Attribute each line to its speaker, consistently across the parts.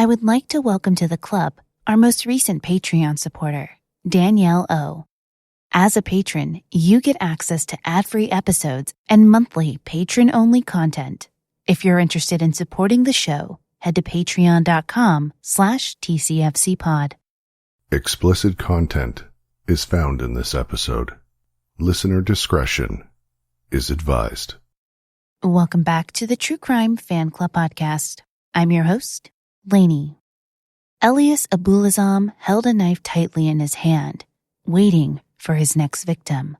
Speaker 1: I would like to welcome to the club our most recent Patreon supporter, Danielle O. As a patron, you get access to ad-free episodes and monthly patron-only content. If you're interested in supporting the show, head to patreon.com/tcfcpod.
Speaker 2: Explicit content is found in this episode. Listener discretion is advised.
Speaker 1: Welcome back to the True Crime Fan Club podcast. I'm your host, Lainey. Elias Abulazam held a knife tightly in his hand, waiting for his next victim.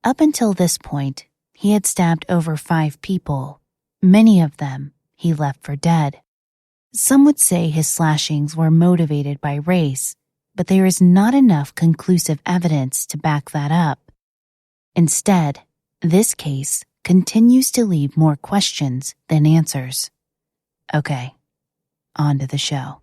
Speaker 1: Up until this point, he had stabbed over 5 people. Many of them he left for dead. Some would say his slashings were motivated by race, but there is not enough conclusive evidence to back that up. Instead, this case continues to leave more questions than answers. Okay, on to the show.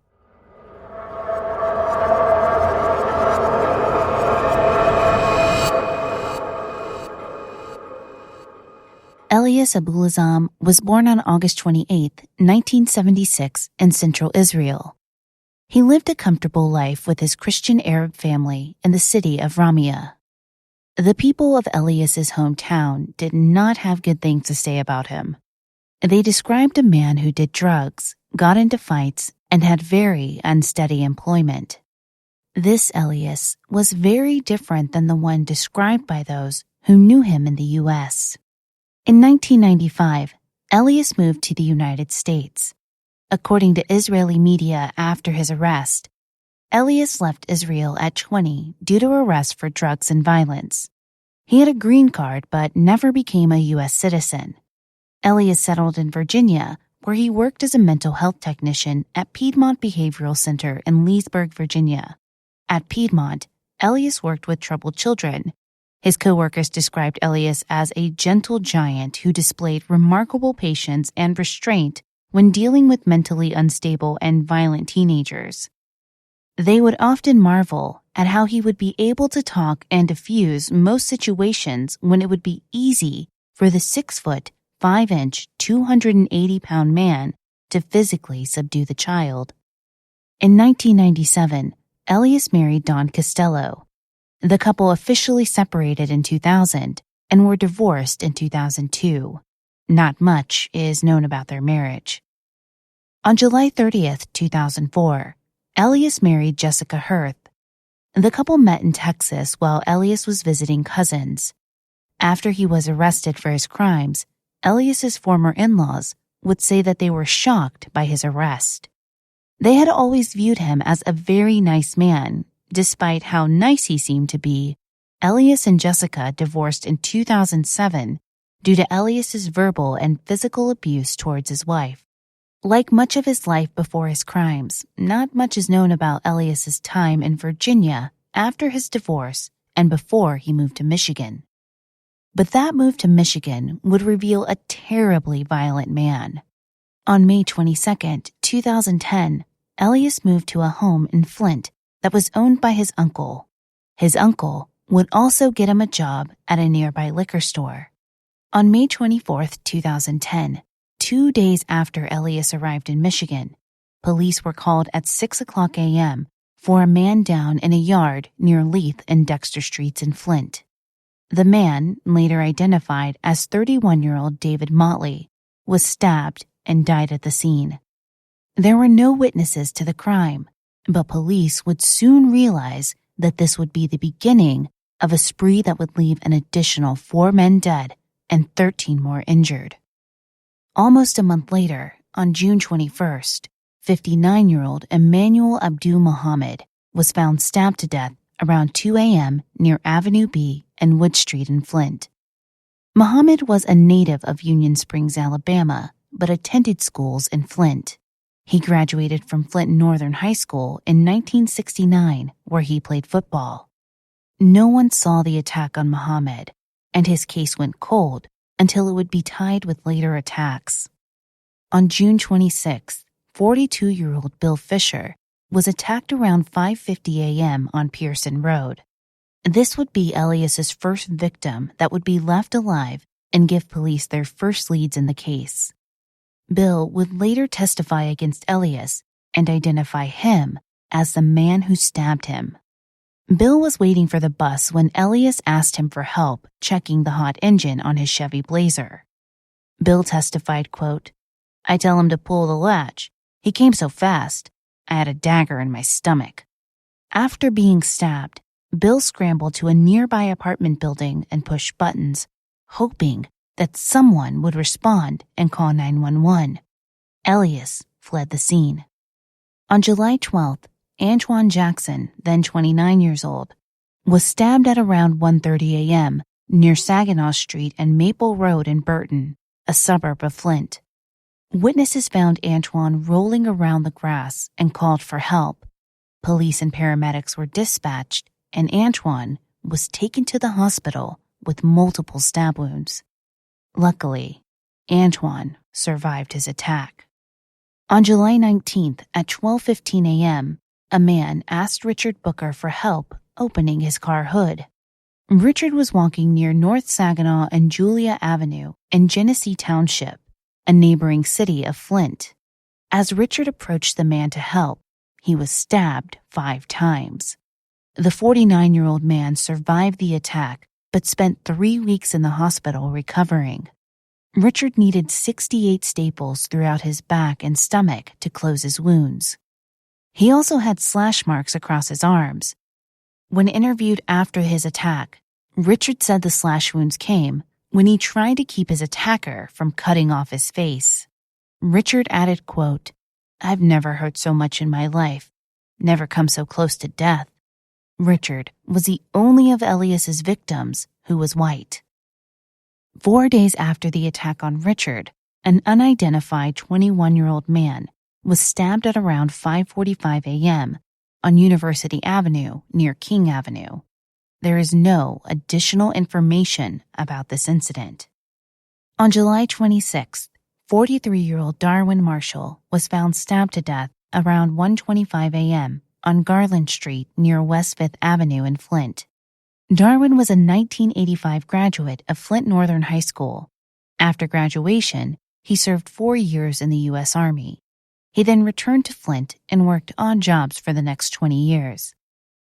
Speaker 1: Elias Abulazam was born on August 28, 1976, in central Israel. He lived a comfortable life with his Christian Arab family in the city of Ramia. The people of Elias's hometown did not have good things to say about him. They described a man who did drugs, got into fights, and had very unsteady employment. This Elias was very different than the one described by those who knew him in the U.S. In 1995, Elias moved to the United States. According to Israeli media after his arrest, Elias left Israel at 20 due to arrest for drugs and violence. He had a green card but never became a U.S. citizen. Elias settled in Virginia, where he worked as a mental health technician at Piedmont Behavioral Center in Leesburg, Virginia. At Piedmont, Elias worked with troubled children. His coworkers described Elias as a gentle giant who displayed remarkable patience and restraint when dealing with mentally unstable and violent teenagers. They would often marvel at how he would be able to talk and diffuse most situations when it would be easy for the 6-foot, 5-inch, 280-pound man to physically subdue the child. In 1997, Elias married Dawn Costello. The couple officially separated in 2000 and were divorced in 2002. Not much is known about their marriage. On July 30th, 2004, Elias married Jessica Hirth. The couple met in Texas while Elias was visiting cousins. After he was arrested for his crimes, Elias's former in-laws would say that they were shocked by his arrest. They had always viewed him as a very nice man. Despite how nice he seemed to be, Elias and Jessica divorced in 2007 due to Elias's verbal and physical abuse towards his wife. Like much of his life before his crimes, not much is known about Elias's time in Virginia after his divorce and before he moved to Michigan. But that move to Michigan would reveal a terribly violent man. On May 22, 2010, Elias moved to a home in Flint that was owned by his uncle. His uncle would also get him a job at a nearby liquor store. On May 24, 2010, 2 days after Elias arrived in Michigan, police were called at 6:00 a.m. for a man down in a yard near Leith and Dexter Streets in Flint. The man, later identified as 31-year-old David Motley, was stabbed and died at the scene. There were no witnesses to the crime, but police would soon realize that this would be the beginning of a spree that would leave an additional 4 men dead and 13 more injured. Almost a month later, on June 21st, 59-year-old Emmanuel Abdul Muhammad was found stabbed to death around 2 a.m. near Avenue B and Wood Street in Flint. Muhammad was a native of Union Springs, Alabama, but attended schools in Flint. He graduated from Flint Northern High School in 1969, where he played football. No one saw the attack on Muhammad, and his case went cold until it would be tied with later attacks. On June 26th, 42-year-old Bill Fisher was attacked around 5:50 a.m. on Pearson Road. This would be Elias's first victim that would be left alive and give police their first leads in the case. Bill would later testify against Elias and identify him as the man who stabbed him. Bill was waiting for the bus when Elias asked him for help checking the hot engine on his Chevy Blazer. Bill testified, quote, "I tell him to pull the latch. He came so fast, I had a dagger in my stomach." After being stabbed, Bill scrambled to a nearby apartment building and pushed buttons, hoping that someone would respond and call 911. Elias fled the scene. On July 12th, Antoine Jackson, then 29 years old, was stabbed at around 1:30 a.m. near Saginaw Street and Maple Road in Burton, a suburb of Flint. Witnesses found Antoine rolling around the grass and called for help. Police and paramedics were dispatched, and Antoine was taken to the hospital with multiple stab wounds. Luckily, Antoine survived his attack. On July 19th at 12:15 a.m., a man asked Richard Booker for help opening his car hood. Richard was walking near North Saginaw and Julia Avenue in Genesee Township, a neighboring city of Flint. As Richard approached the man to help, he was stabbed 5 times. The 49-year-old man survived the attack but spent 3 weeks in the hospital recovering. Richard needed 68 staples throughout his back and stomach to close his wounds. He also had slash marks across his arms. When interviewed after his attack, Richard said the slash wounds came when he tried to keep his attacker from cutting off his face. Richard added, quote, "I've never hurt so much in my life, never come so close to death." Richard was the only of Elias's victims who was white. 4 days after the attack on Richard, an unidentified 21-year-old man was stabbed at around 5:45 a.m. on University Avenue near King Avenue. There is no additional information about this incident. On July 26th, 43-year-old Darwin Marshall was found stabbed to death around 1:25 a.m. on Garland Street near West 5th Avenue in Flint. Darwin was a 1985 graduate of Flint Northern High School. After graduation, he served 4 years in the U.S. Army. He then returned to Flint and worked odd jobs for the next 20 years.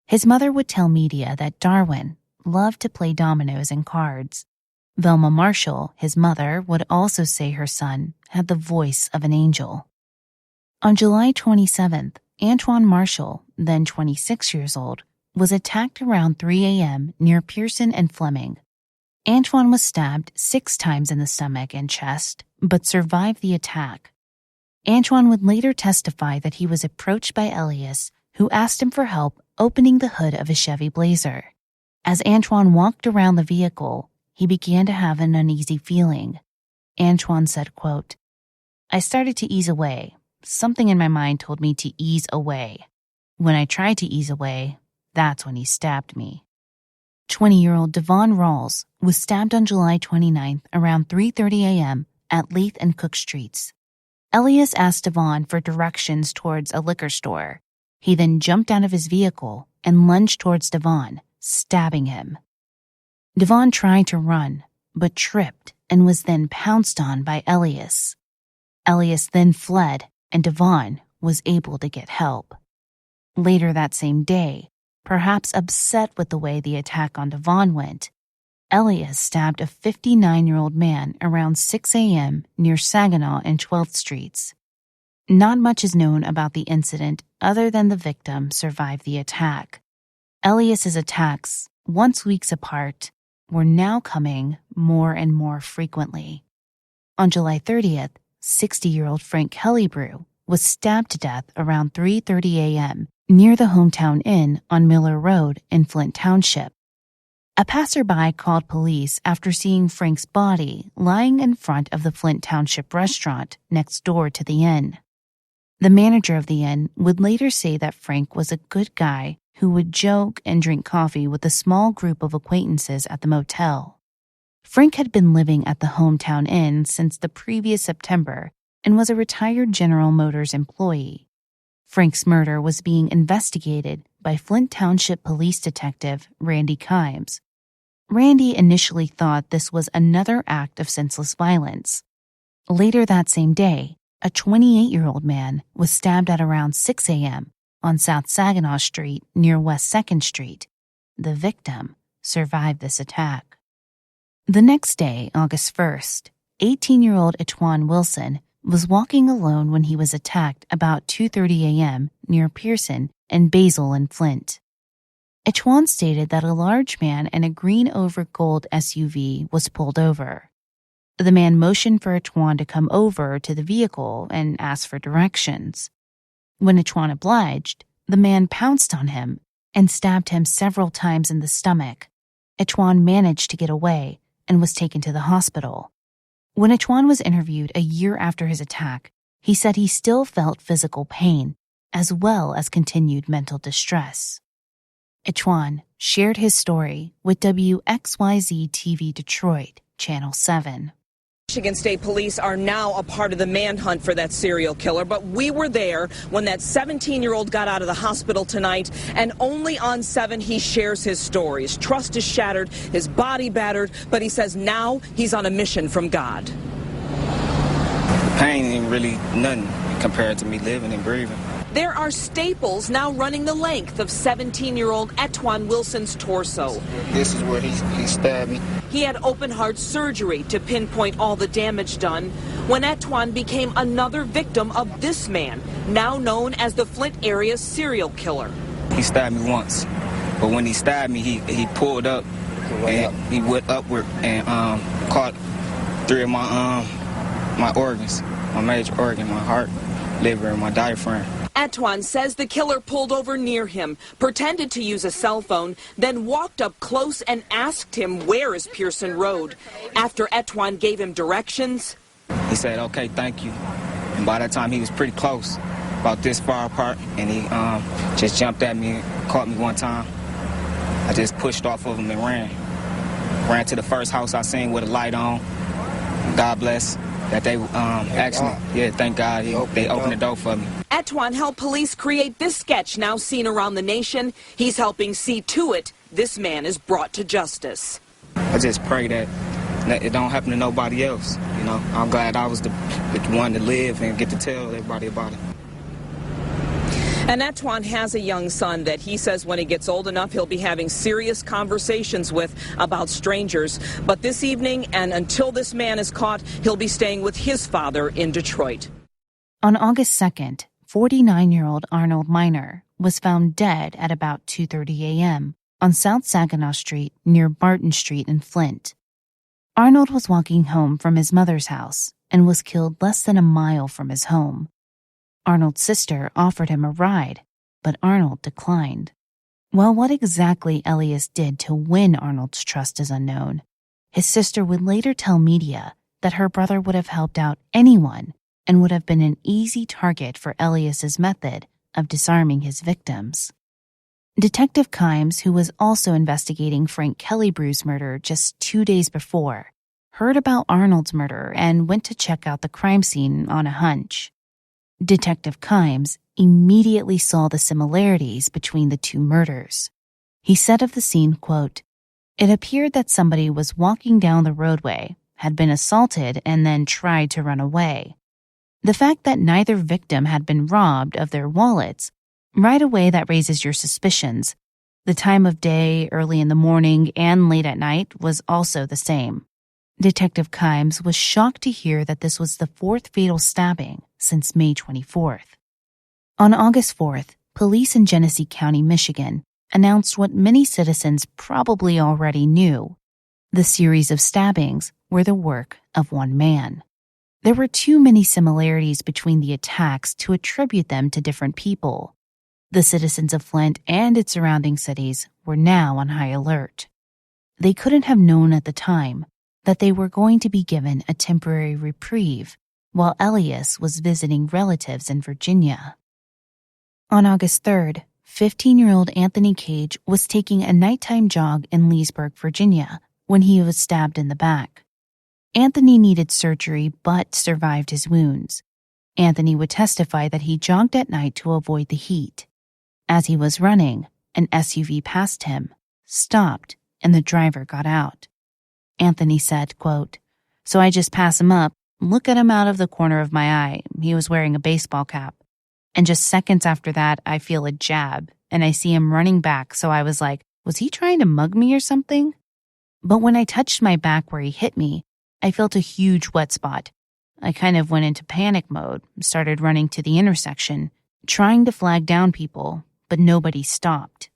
Speaker 1: His mother would tell media that Darwin loved to play dominoes and cards. Velma Marshall, his mother, would also say her son had the voice of an angel. On July 27th, Antoine Marshall, then 26 years old, was attacked around 3 a.m. near Pearson and Fleming. Antoine was stabbed 6 times in the stomach and chest, but survived the attack. Antoine would later testify that he was approached by Elias, who asked him for help opening the hood of his Chevy Blazer. As Antoine walked around the vehicle, he began to have an uneasy feeling. Antoine said, quote, "I started to ease away. Something in my mind told me to ease away. When I tried to ease away, that's when he stabbed me." 20-year-old Devon Rawls was stabbed on July 29th around 3:30 a.m. at Leith and Cook Streets. Elias asked Devon for directions towards a liquor store. He then jumped out of his vehicle and lunged towards Devon, stabbing him. Devon tried to run, but tripped and was then pounced on by Elias. Elias then fled, and Devon was able to get help. Later that same day, perhaps upset with the way the attack on Devon went, Elias stabbed a 59-year-old man around 6 a.m. near Saginaw and 12th Streets. Not much is known about the incident other than the victim survived the attack. Elias's attacks, once weeks apart, were now coming more and more frequently. On July 30th, 60-year-old Frank Kellybrew was stabbed to death around 3:30 a.m. near the Hometown Inn on Miller Road in Flint Township. A passerby called police after seeing Frank's body lying in front of the Flint Township restaurant next door to the inn. The manager of the inn would later say that Frank was a good guy who would joke and drink coffee with a small group of acquaintances at the motel. Frank had been living at the Hometown Inn since the previous September and was a retired General Motors employee. Frank's murder was being investigated by Flint Township Police Detective Randy Kimes. Randy initially thought this was another act of senseless violence. Later that same day, a 28-year-old man was stabbed at around 6 a.m. on South Saginaw Street near West 2nd Street. The victim survived this attack. The next day, August 1st, 18-year-old Etwan Wilson was walking alone when he was attacked about 2:30 a.m. near Pearson and Basil in Flint. Etwan stated that a large man in a green over gold SUV was pulled over. The man motioned for Etwan to come over to the vehicle and asked for directions. When Etwan obliged, the man pounced on him and stabbed him several times in the stomach. Etwan managed to get away and was taken to the hospital. When Etwan was interviewed a year after his attack, he said he still felt physical pain as well as continued mental distress. Etwan shared his story with WXYZ TV Detroit, Channel 7.
Speaker 3: Michigan State Police are now a part of the manhunt for that serial killer, but we were there when that 17-year-old got out of the hospital tonight, and only on 7 he shares his story. His trust is shattered, his body battered, but he says now he's on a mission from God.
Speaker 4: The pain ain't really nothing compared to me living and breathing.
Speaker 3: There are staples now running the length of 17-year-old Etwan Wilson's torso.
Speaker 4: This is where he stabbed me.
Speaker 3: He had open-heart surgery to pinpoint all the damage done when Etwan became another victim of this man, now known as the Flint area serial killer.
Speaker 4: He stabbed me once, but when he stabbed me, he pulled up and he went upward and caught 3 of my organs, my major organ, my heart, liver, and my diaphragm.
Speaker 3: Etwan says the killer pulled over near him, pretended to use a cell phone, then walked up close and asked him where is Pearson Road. After Etwan gave him directions,
Speaker 4: he said, "Okay, thank you." And by that time, he was pretty close, about this far apart, and he just jumped at me and caught me one time. I just pushed off of him and ran to the first house I seen with a light on. God bless that they thank God they opened the door for me.
Speaker 3: Etwan helped police create this sketch now seen around the nation. He's helping see to it this man is brought to justice.
Speaker 4: I just pray that it don't happen to nobody else. You know, I'm glad I was the one to live and get to tell everybody about it.
Speaker 3: And Etwan has a young son that he says when he gets old enough, he'll be having serious conversations with about strangers. But this evening, and until this man is caught, he'll be staying with his father in Detroit.
Speaker 1: On August 2nd, 49-year-old Arnold Miner was found dead at about 2:30 a.m. on South Saginaw Street near Barton Street in Flint. Arnold was walking home from his mother's house and was killed less than a mile from his home. Arnold's sister offered him a ride, but Arnold declined. While what exactly Elias did to win Arnold's trust is unknown, his sister would later tell media that her brother would have helped out anyone and would have been an easy target for Elias's method of disarming his victims. Detective Kimes, who was also investigating Frank Kellebrew's murder just 2 days before, heard about Arnold's murder and went to check out the crime scene on a hunch. Detective Kimes immediately saw the similarities between the two murders. He said of the scene, quote, "It appeared that somebody was walking down the roadway, had been assaulted, and then tried to run away. The fact that neither victim had been robbed of their wallets, right away that raises your suspicions. The time of day, early in the morning, and late at night was also the same." Detective Kimes was shocked to hear that this was the 4th fatal stabbing since May 24th. On August 4th, police in Genesee County, Michigan, announced what many citizens probably already knew. The series of stabbings were the work of one man. There were too many similarities between the attacks to attribute them to different people. The citizens of Flint and its surrounding cities were now on high alert. They couldn't have known at the time that they were going to be given a temporary reprieve while Elias was visiting relatives in Virginia. On August 3rd, 15-year-old Anthony Cage was taking a nighttime jog in Leesburg, Virginia, when he was stabbed in the back. Anthony needed surgery but survived his wounds. Anthony would testify that he jogged at night to avoid the heat. As he was running, an SUV passed him, stopped, and the driver got out. Anthony said, quote, "So I just pass him up, look at him out of the corner of my eye. He was wearing a baseball cap. And just seconds after that, I feel a jab, and I see him running back, so I was like, was he trying to mug me or something? But when I touched my back where he hit me, I felt a huge wet spot. I kind of went into panic mode, started running to the intersection, trying to flag down people, but nobody stopped.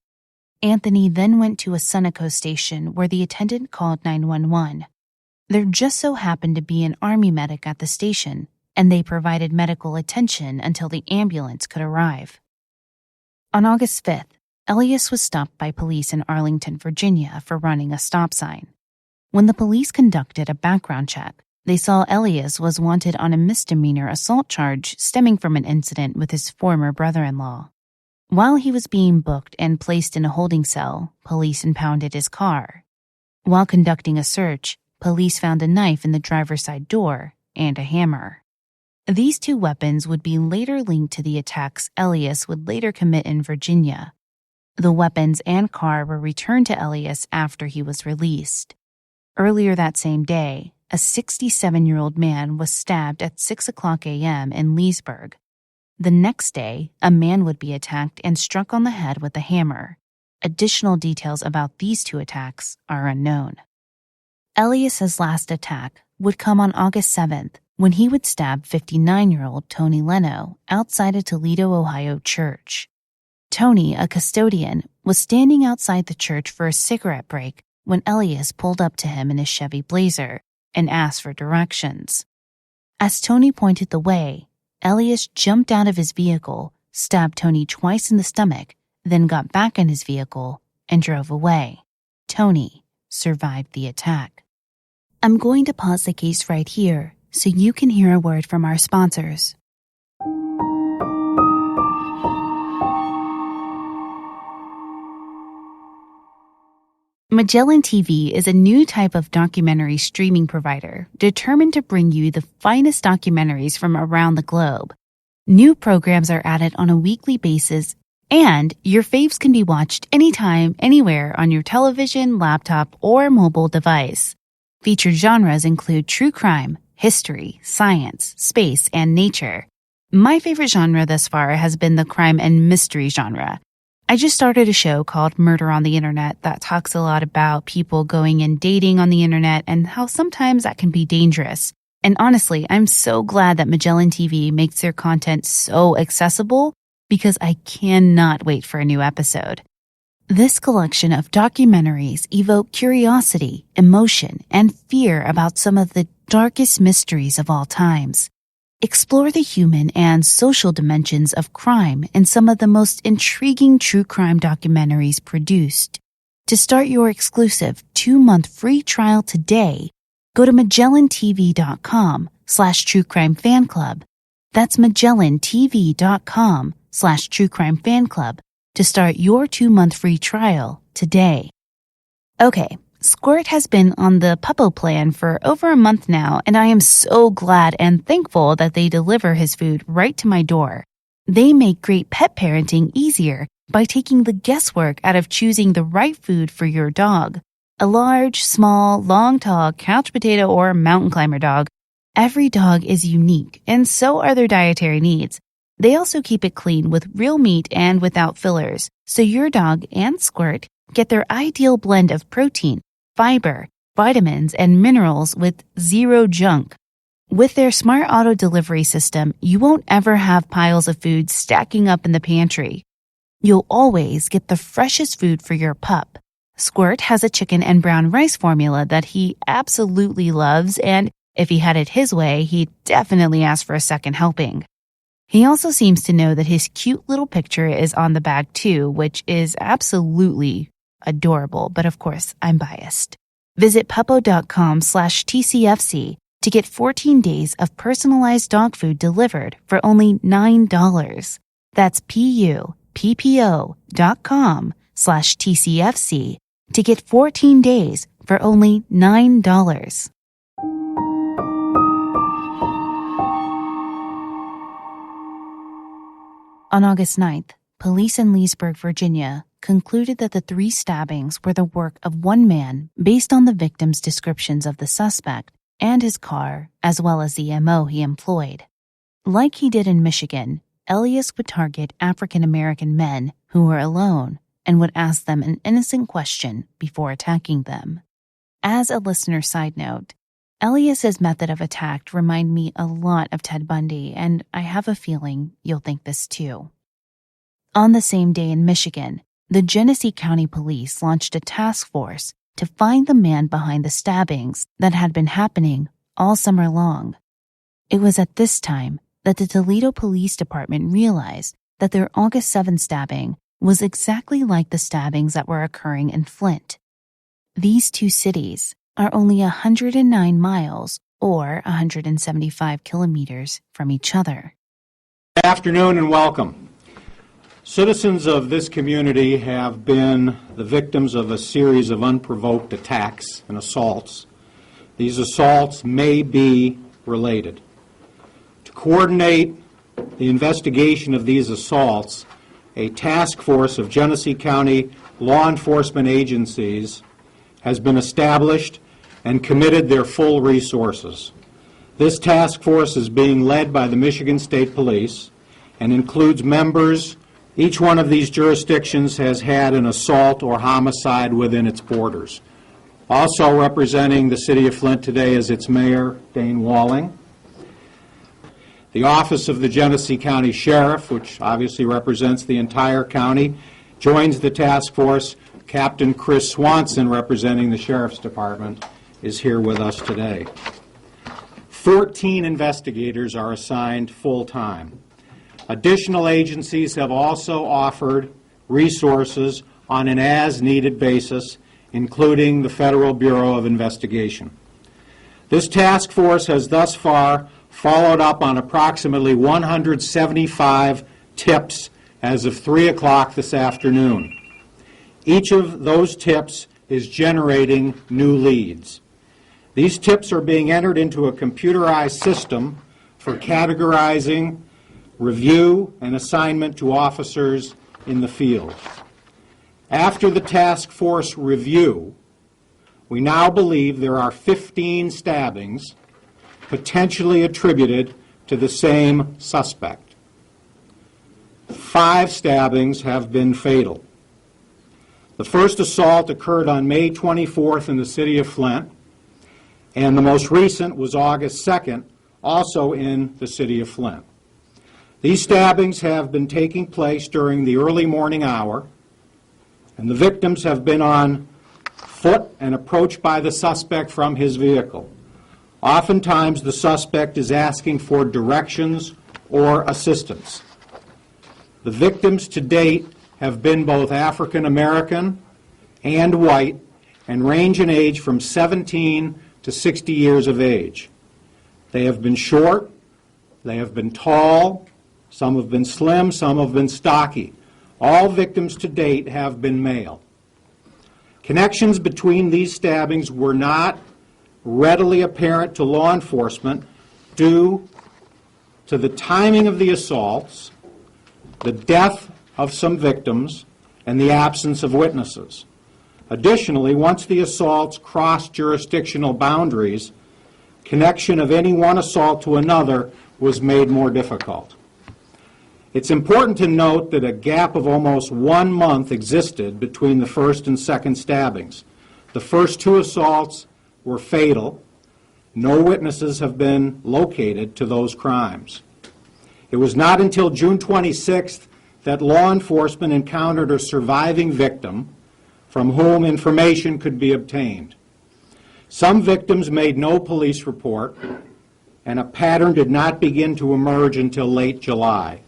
Speaker 1: Anthony then went to a Sunoco station where the attendant called 911. There just so happened to be an army medic at the station, and they provided medical attention until the ambulance could arrive. On August 5th, Elias was stopped by police in Arlington, Virginia for running a stop sign. When the police conducted a background check, they saw Elias was wanted on a misdemeanor assault charge stemming from an incident with his former brother-in-law. While he was being booked and placed in a holding cell, police impounded his car. While conducting a search, police found a knife in the driver's side door and a hammer. These two weapons would be later linked to the attacks Elias would later commit in Virginia. The weapons and car were returned to Elias after he was released. Earlier that same day, a 67-year-old man was stabbed at 6:00 a.m. in Leesburg. The next day, a man would be attacked and struck on the head with a hammer. Additional details about these two attacks are unknown. Elias's last attack would come on August 7th when he would stab 59-year-old Tony Leno outside a Toledo, Ohio church. Tony, a custodian, was standing outside the church for a cigarette break when Elias pulled up to him in his Chevy Blazer and asked for directions. As Tony pointed the way, Elias jumped out of his vehicle, stabbed Tony twice in the stomach, then got back in his vehicle and drove away. Tony survived the attack. I'm going to pause the case right here so you can hear a word from our sponsors. Magellan TV is a new type of documentary streaming provider determined to bring you the finest documentaries from around the globe. New programs are added on a weekly basis, and your faves can be watched anytime, anywhere on your television, laptop, or mobile device. Featured genres include true crime, history, science, space, and nature. My favorite genre thus far has been the crime and mystery genre. I just started a show called Murder on the Internet that talks a lot about people going and dating on the internet and how sometimes that can be dangerous. And honestly, I'm so glad that Magellan TV makes their content so accessible because I cannot wait for a new episode. This collection of documentaries evoke curiosity, emotion, and fear about some of the darkest mysteries of all times. Explore the human and social dimensions of crime in some of the most intriguing true crime documentaries produced. To start your exclusive 2-month free trial today, go to MagellanTV.com/truecrimefanclub. That's MagellanTV.com/truecrimefanclub to start your 2-month free trial today. Okay. Squirt has been on the Puppo plan for over a month now, and I am so glad and thankful that they deliver his food right to my door. They make great pet parenting easier by taking the guesswork out of choosing the right food for your dog. A large, small, long, tall, couch potato, or mountain climber dog. Every dog is unique, and so are their dietary needs. They also keep it clean with real meat and without fillers, so your dog and Squirt get their ideal blend of protein, fiber, vitamins, and minerals with zero junk. With their smart auto delivery system, you won't ever have piles of food stacking up in the pantry. You'll always get the freshest food for your pup. Squirt has a chicken and brown rice formula that he absolutely loves, and if he had it his way, he'd definitely ask for a second helping. He also seems to know that his cute little picture is on the bag too, which is absolutely adorable, but of course, I'm biased. Visit puppo.com/TCFC to get 14 days of personalized dog food delivered for only $9. That's PUPPO.com/TCFC to get 14 days for only $9. On August 9th, police in Leesburg, Virginia, concluded that the 3 stabbings were the work of one man based on the victims' descriptions of the suspect, and his car, as well as the MO he employed. Like he did in Michigan, Elias would target African American men who were alone and would ask them an innocent question before attacking them. As a listener side note, Elias's method of attack remind me a lot of Ted Bundy, and I have a feeling you'll think this too. On the same day in Michigan, the Genesee County Police launched a task force to find the man behind the stabbings that had been happening all summer long. It was at this time that the Toledo Police Department realized that their August 7th stabbing was exactly like the stabbings that were occurring in Flint. These two cities are only 109 miles or 175 kilometers from each other.
Speaker 5: Good afternoon and welcome. Citizens of this community have been the victims of a series of unprovoked attacks and assaults. These assaults may be related. To coordinate the investigation of these assaults, a task force of Genesee County law enforcement agencies has been established and committed their full resources. This task force is being led by the Michigan State Police and includes members. Each one of these jurisdictions has had an assault or homicide within its borders. Also representing the city of Flint today is its mayor, Dane Walling. The office of the Genesee County Sheriff, which obviously represents the entire county, joins the task force. Captain Chris Swanson, representing the Sheriff's Department, is here with us today. 14 investigators are assigned full-time. Additional agencies have also offered resources on an as-needed basis, including the Federal Bureau of Investigation. This task force has thus far followed up on approximately 175 tips as of 3 o'clock this afternoon. Each of those tips is generating new leads. These tips are being entered into a computerized system for categorizing, review, and assignment to officers in the field. After the task force review, we now believe there are 15 stabbings potentially attributed to the same suspect. 5 stabbings have been fatal. The first assault occurred on May 24th in the city of Flint, and the most recent was August 2nd, also in the city of Flint. These stabbings have been taking place during the early morning hour, and the victims have been on foot and approached by the suspect from his vehicle. Oftentimes, the suspect is asking for directions or assistance. The victims to date have been both African American and white and range in age from 17 to 60 years of age. They have been short, they have been tall, some have been slim, some have been stocky. All victims to date have been male. Connections between these stabbings were not readily apparent to law enforcement due to the timing of the assaults, the death of some victims, and the absence of witnesses. Additionally, once the assaults crossed jurisdictional boundaries, connection of any one assault to another was made more difficult. It's important to note that a gap of almost 1 month existed between the first and second stabbings. The first 2 assaults were fatal. No witnesses have been located to those crimes. It was not until June 26th that law enforcement encountered a surviving victim from whom information could be obtained. Some victims made no police report, and a pattern did not begin to emerge until late July.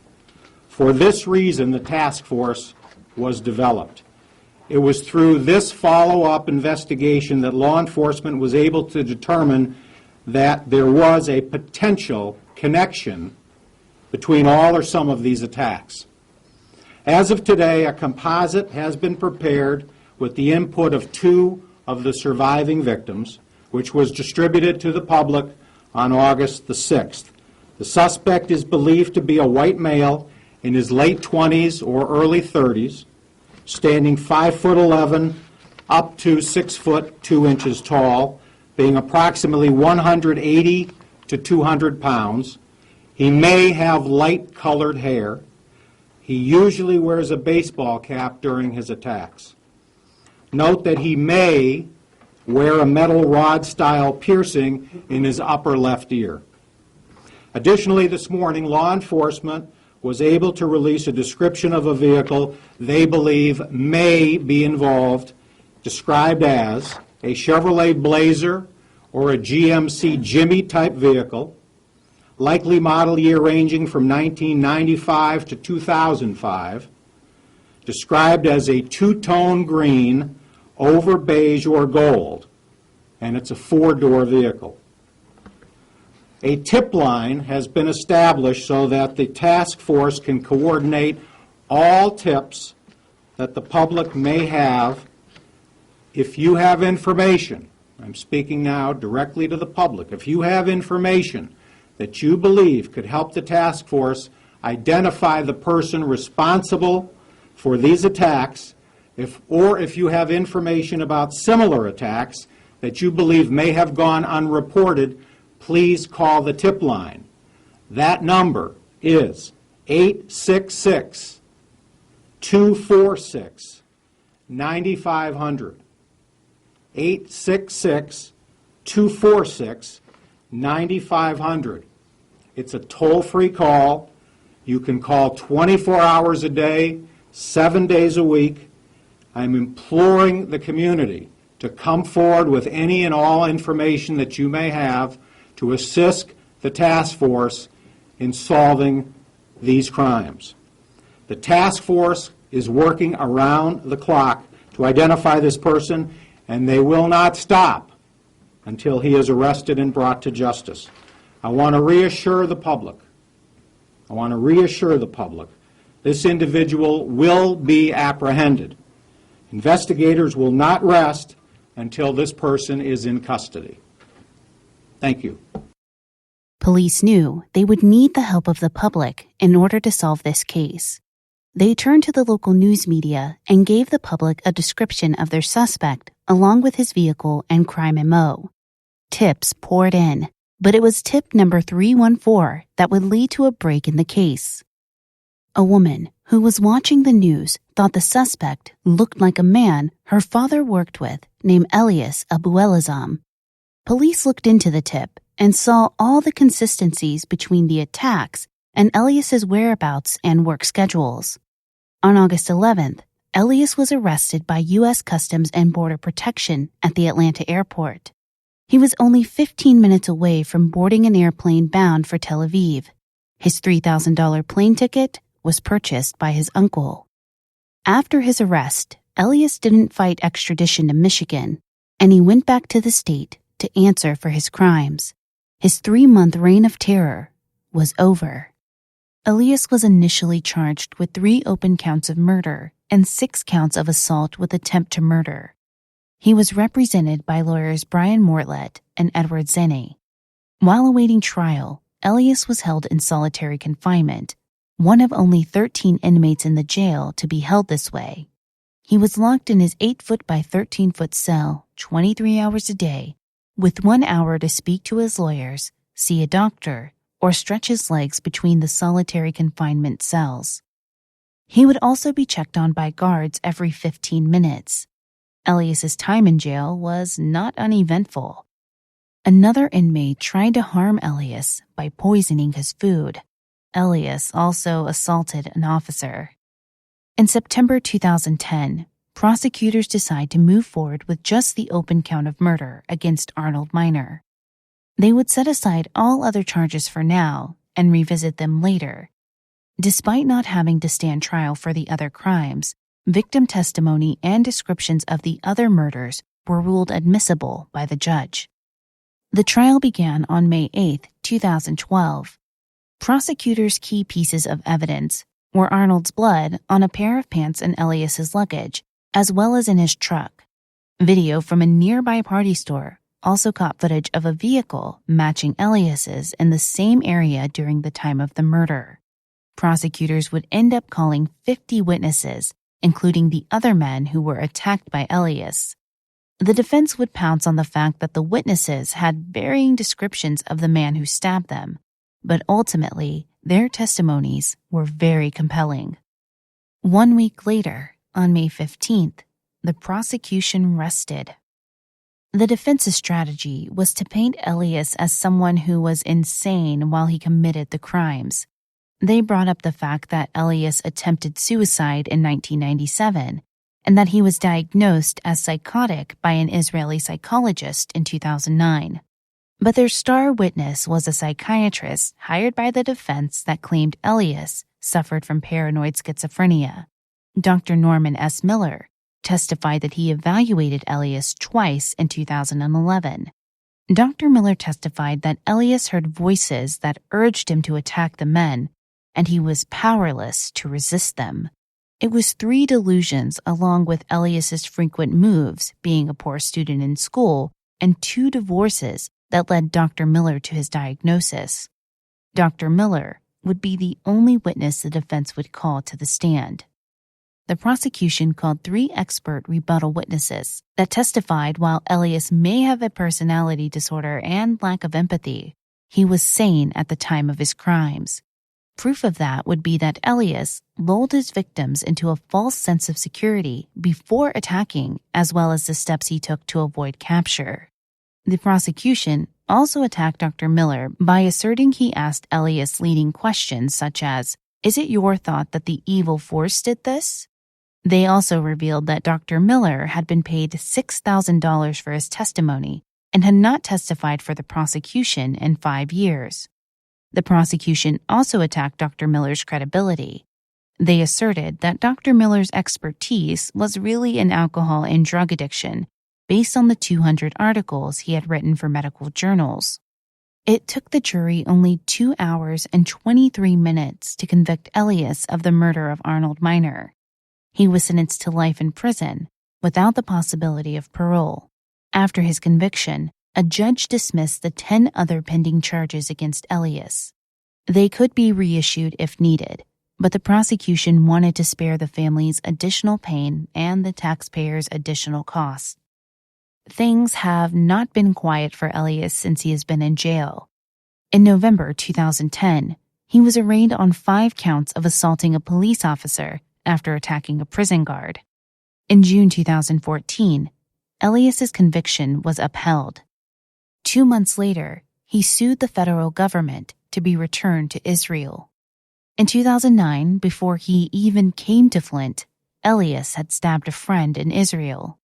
Speaker 5: For this reason, the task force was developed. It was through this follow-up investigation that law enforcement was able to determine that there was a potential connection between all or some of these attacks. As of today, a composite has been prepared with the input of 2 of the surviving victims, which was distributed to the public on August the 6th. The suspect is believed to be a white male in his late 20s or early 30s, standing 5'11" up to 6 foot 2 inches tall, being approximately 180 to 200 pounds. He may have light-colored hair. He usually wears a baseball cap during his attacks. Note that he may wear a metal rod-style piercing in his upper left ear. Additionally, this morning, law enforcement was able to release a description of a vehicle they believe may be involved, described as a Chevrolet Blazer or a GMC Jimmy-type vehicle, likely model year ranging from 1995 to 2005, described as a two-tone green over beige or gold, and it's a four-door vehicle. A tip line has been established so that the task force can coordinate all tips that the public may have. If you have information, I'm speaking now directly to the public, if you have information that you believe could help the task force identify the person responsible for these attacks, if you have information about similar attacks that you believe may have gone unreported, please call the tip line. That number is 866-246-9500. 866-246-9500. It's a toll-free call. You can call 24 hours a day, 7 days a week. I'm imploring the community to come forward with any and all information that you may have to assist the task force in solving these crimes. The task force is working around the clock to identify this person, and they will not stop until he is arrested and brought to justice. I want to reassure the public. This individual will be apprehended. Investigators will not rest until this person is in custody. Thank you.
Speaker 1: Police knew they would need the help of the public in order to solve this case. They turned to the local news media and gave the public a description of their suspect along with his vehicle and crime MO. Tips poured in, but it was tip number 314 that would lead to a break in the case. A woman who was watching the news thought the suspect looked like a man her father worked with named Elias Abuelazam. Police looked into the tip and saw all the consistencies between the attacks and Elias's whereabouts and work schedules. On August 11th, Elias was arrested by U.S. Customs and Border Protection at the Atlanta airport. He was only 15 minutes away from boarding an airplane bound for Tel Aviv. His $3,000 plane ticket was purchased by his uncle. After his arrest, Elias didn't fight extradition to Michigan, and he went back to the state to answer for his crimes. His 3-month reign of terror was over. Elias was initially charged with 3 open counts of murder and 6 counts of assault with attempt to murder. He was represented by lawyers Brian Mortlett and Edward Zenne. While awaiting trial, Elias was held in solitary confinement, one of only 13 inmates in the jail to be held this way. He was locked in his 8-foot by 13-foot cell 23 hours a day, with 1 hour to speak to his lawyers, see a doctor, or stretch his legs between the solitary confinement cells. He would also be checked on by guards every 15 minutes. Elias's time in jail was not uneventful. Another inmate tried to harm Elias by poisoning his food. Elias also assaulted an officer. In September 2010, prosecutors decide to move forward with just the open count of murder against Arnold Miner. They would set aside all other charges for now and revisit them later. Despite not having to stand trial for the other crimes, victim testimony and descriptions of the other murders were ruled admissible by the judge. The trial began on May 8, 2012. Prosecutors' key pieces of evidence were Arnold's blood on a pair of pants in Elias's luggage, as well as in his truck. Video from a nearby party store also caught footage of a vehicle matching Elias's in the same area during the time of the murder. Prosecutors would end up calling 50 witnesses, including the other men who were attacked by Elias. The defense would pounce on the fact that the witnesses had varying descriptions of the man who stabbed them, but ultimately, their testimonies were very compelling. 1 week later, on May 15th, the prosecution rested. The defense's strategy was to paint Elias as someone who was insane while he committed the crimes. They brought up the fact that Elias attempted suicide in 1997 and that he was diagnosed as psychotic by an Israeli psychologist in 2009. But their star witness was a psychiatrist hired by the defense that claimed Elias suffered from paranoid schizophrenia. Dr. Norman S. Miller testified that he evaluated Elias twice in 2011. Dr. Miller testified that Elias heard voices that urged him to attack the men, and he was powerless to resist them. It was 3 delusions along with Elias's frequent moves, being a poor student in school, and 2 divorces that led Dr. Miller to his diagnosis. Dr. Miller would be the only witness the defense would call to the stand. The prosecution called 3 expert rebuttal witnesses that testified while Elias may have a personality disorder and lack of empathy, he was sane at the time of his crimes. Proof of that would be that Elias lulled his victims into a false sense of security before attacking, as well as the steps he took to avoid capture. The prosecution also attacked Dr. Miller by asserting he asked Elias leading questions such as, "Is it your thought that the evil force did this?" They also revealed that Dr. Miller had been paid $6,000 for his testimony and had not testified for the prosecution in 5 years. The prosecution also attacked Dr. Miller's credibility. They asserted that Dr. Miller's expertise was really in alcohol and drug addiction, based on the 200 articles he had written for medical journals. It took the jury only 2 hours and 23 minutes to convict Elias of the murder of Arnold Miner. He was sentenced to life in prison without the possibility of parole. After his conviction, a judge dismissed the 10 other pending charges against Elias. They could be reissued if needed, but the prosecution wanted to spare the families additional pain and the taxpayers additional costs. Things have not been quiet for Elias since he has been in jail. In November 2010, he was arraigned on 5 counts of assaulting a police officer after attacking a prison guard. In June 2014, Elias's conviction was upheld. 2 months later, he sued the federal government to be returned to Israel. In 2009, before he even came to Flint, Elias had stabbed a friend in Israel.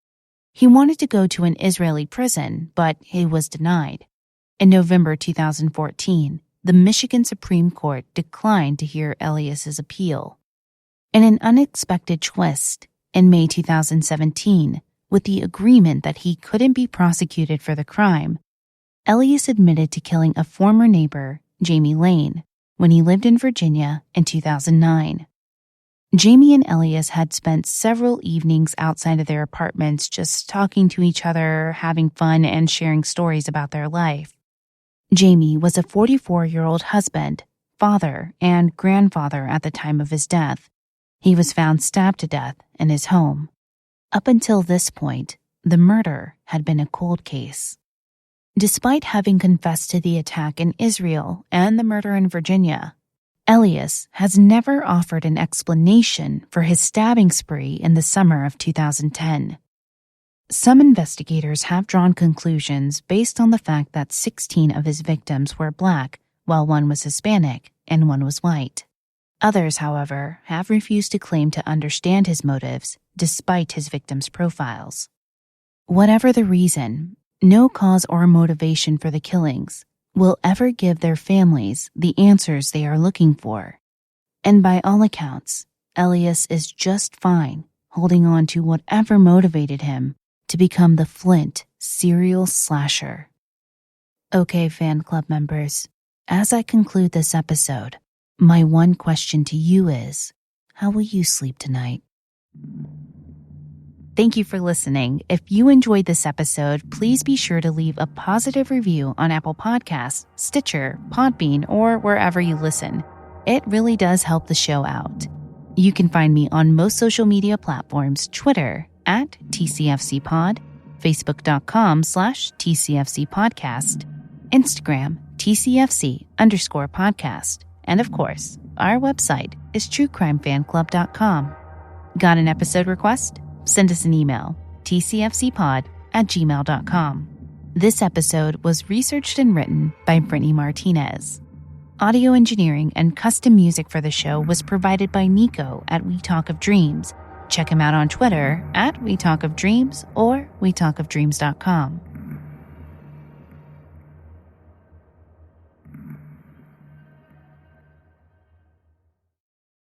Speaker 1: He wanted to go to an Israeli prison, but he was denied. In November 2014, the Michigan Supreme Court declined to hear Elias's appeal. In an unexpected twist, in May 2017, with the agreement that he couldn't be prosecuted for the crime, Elias admitted to killing a former neighbor, Jamie Lane, when he lived in Virginia in 2009. Jamie and Elias had spent several evenings outside of their apartments just talking to each other, having fun, and sharing stories about their life. Jamie was a 44-year-old husband, father, and grandfather at the time of his death. He was found stabbed to death in his home. Up until this point, the murder had been a cold case. Despite having confessed to the attack in Israel and the murder in Virginia, Elias has never offered an explanation for his stabbing spree in the summer of 2010. Some investigators have drawn conclusions based on the fact that 16 of his victims were Black, while one was Hispanic and one was white. Others, however, have refused to claim to understand his motives despite his victims' profiles. Whatever the reason, no cause or motivation for the killings will ever give their families the answers they are looking for. And by all accounts, Elias is just fine holding on to whatever motivated him to become the Flint serial slasher. Okay, fan club members, as I conclude this episode, my one question to you is, how will you sleep tonight? Thank you for listening. If you enjoyed this episode, please be sure to leave a positive review on Apple Podcasts, Stitcher, Podbean, or wherever you listen. It really does help the show out. You can find me on most social media platforms, Twitter @TCFCPod, Facebook.com/TCFC podcast, Instagram TCFC_podcast, and of course, our website is truecrimefanclub.com. Got an episode request? Send us an email, tcfcpod@gmail.com. This episode was researched and written by Brittany Martinez. Audio engineering and custom music for the show was provided by Nico at We Talk of Dreams. Check him out on Twitter at We Talk of Dreams or WeTalkOfDreams.com.